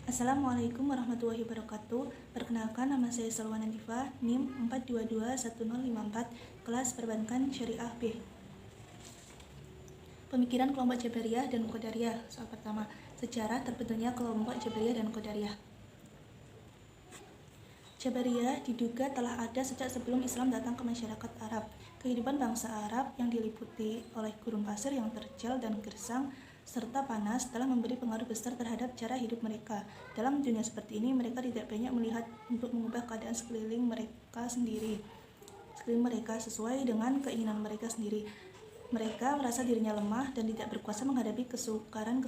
Assalamualaikum warahmatullahi wabarakatuh. Perkenalkan, nama saya Salwana Diva, NIM 4221054, kelas Perbankan Syariah B. Pemikiran kelompok Jabariyah dan Qadariyah. Soal pertama, sejarah terbentuknya kelompok Jabariyah dan Qadariyah. Jabariyah diduga telah ada sejak sebelum Islam datang ke masyarakat Arab. Kehidupan bangsa Arab yang diliputi oleh gurun pasir yang terjal dan gersang serta panas telah memberi pengaruh besar terhadap cara hidup mereka. Dalam dunia seperti ini, mereka tidak banyak melihat untuk mengubah keadaan sekeliling mereka sesuai dengan keinginan mereka sendiri. Mereka merasa dirinya lemah dan tidak berkuasa menghadapi kesukaran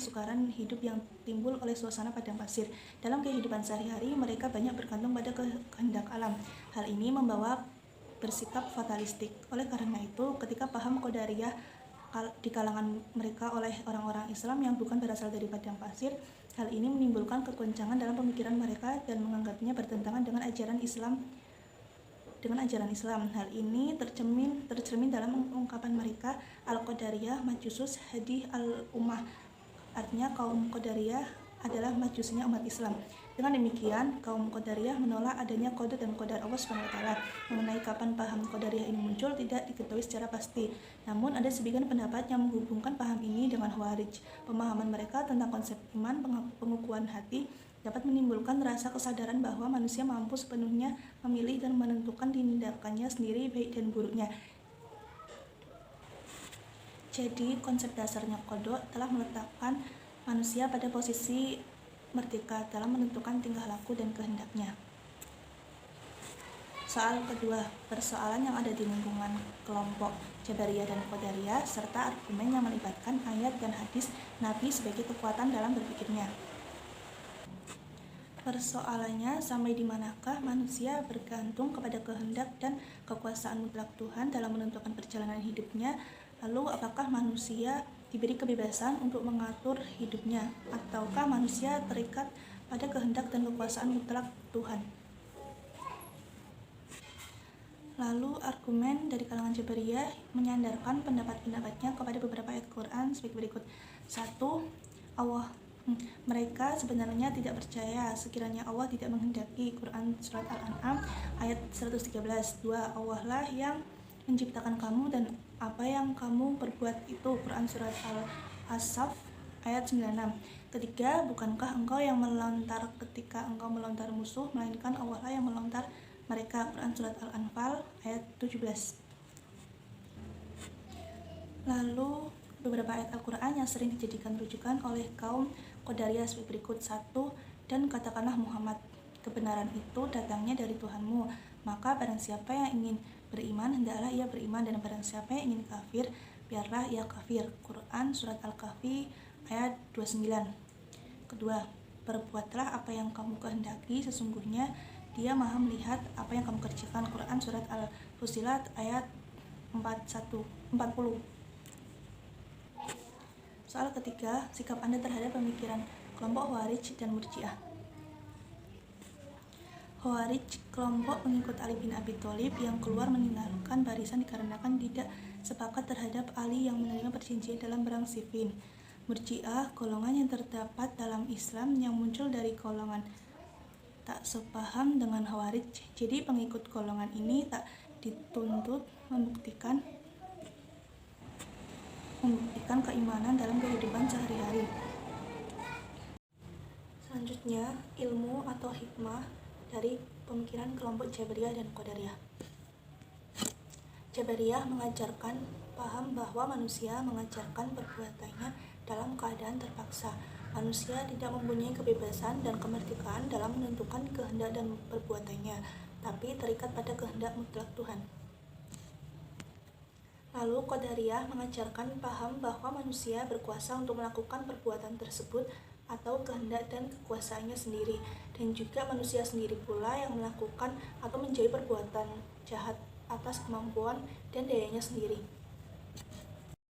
hidup yang timbul oleh suasana padang pasir. Dalam kehidupan sehari-hari, mereka banyak bergantung pada kehendak alam. Hal ini membawa bersikap fatalistik. Oleh karena itu, ketika paham Qadariyah di kalangan mereka oleh orang-orang Islam yang bukan berasal dari padang pasir, hal ini menimbulkan kegoncangan dalam pemikiran mereka dan menganggapnya bertentangan dengan ajaran Islam. Hal ini tercermin dalam ungkapan mereka, Al-Qadariyah Majusus Hadih Al-Ummah, artinya kaum Qadariyah adalah majusinya umat Islam. Dengan demikian, kaum Qadariyah menolak adanya qada dan qadar Allah SWT. Mengenai kapan paham Qadariyah ini muncul tidak diketahui secara pasti. Namun ada sebagian pendapat yang menghubungkan paham ini dengan Khawarij. Pemahaman mereka tentang konsep iman, pengukuhan hati, dapat menimbulkan rasa kesadaran bahwa manusia mampu sepenuhnya memilih dan menentukan tindakannya sendiri baik dan buruknya. Jadi konsep dasarnya qada telah meletakkan manusia pada posisi merdeka dalam menentukan tingkah laku dan kehendaknya. Soal kedua, persoalan yang ada di lingkungan kelompok Jabariyah dan Qadariyah serta argumen yang melibatkan ayat dan hadis Nabi sebagai kekuatan dalam berpikirnya. Persoalannya, sampai di manakah manusia bergantung kepada kehendak dan kekuasaan mutlak Tuhan dalam menentukan perjalanan hidupnya? Lalu, apakah manusia diberi kebebasan untuk mengatur hidupnya, ataukah manusia terikat pada kehendak dan kekuasaan mutlak Tuhan? Lalu, argumen dari kalangan Jabariyah menyandarkan pendapat-pendapatnya kepada beberapa ayat Quran sebagai berikut. 1. Mereka sebenarnya tidak percaya sekiranya Allah tidak menghendaki. Quran Surat Al-An'am ayat 113. 2. Allah lah yang menciptakan kamu dan apa yang kamu perbuat itu. Quran Surat Al-Asaf ayat 96. 3. Bukankah engkau yang melontar ketika engkau melontar musuh, melainkan Allah lah yang melontar mereka. Quran Surat Al-Anfal ayat 17. Lalu beberapa ayat Al-Quran yang sering dijadikan rujukan oleh kaum Qadariyah sebagai berikut. 1. Dan katakanlah Muhammad, kebenaran itu datangnya dari Tuhanmu, maka barang siapa yang ingin beriman, hendaklah ia beriman, dan barang siapa yang ingin kafir, biarlah ia kafir. Quran Surat Al-Kahfi ayat 29. Kedua, perbuatlah apa yang kamu kehendaki, sesungguhnya Dia Maha melihat apa yang kamu kerjakan. Quran Surat Al-Fusilat ayat 40. Soal ketiga, sikap Anda terhadap pemikiran kelompok Khawarij dan Murji'ah. Khawarij, kelompok pengikut Ali bin Abi Thalib yang keluar meninggalkan barisan dikarenakan tidak sepakat terhadap Ali yang menerima perjanjian dalam perang Siffin. Murji'ah, golongan yang terdapat dalam Islam yang muncul dari golongan tak sepaham dengan Khawarij. Jadi pengikut golongan ini tak dituntut membuktikan keimanan dalam kehidupan sehari-hari. Selanjutnya, ilmu atau hikmah dari pemikiran kelompok Jabariyah dan Qadariyah. Jabariyah mengajarkan paham bahwa manusia mengajarkan perbuatannya dalam keadaan terpaksa. Manusia tidak mempunyai kebebasan dan kemerdekaan dalam menentukan kehendak dan perbuatannya, tapi terikat pada kehendak mutlak Tuhan. Lalu Qadariyah mengajarkan paham bahwa manusia berkuasa untuk melakukan perbuatan tersebut atau kehendak dan kekuasaannya sendiri, dan juga manusia sendiri pula yang melakukan atau menjadi perbuatan jahat atas kemampuan dan dayanya sendiri.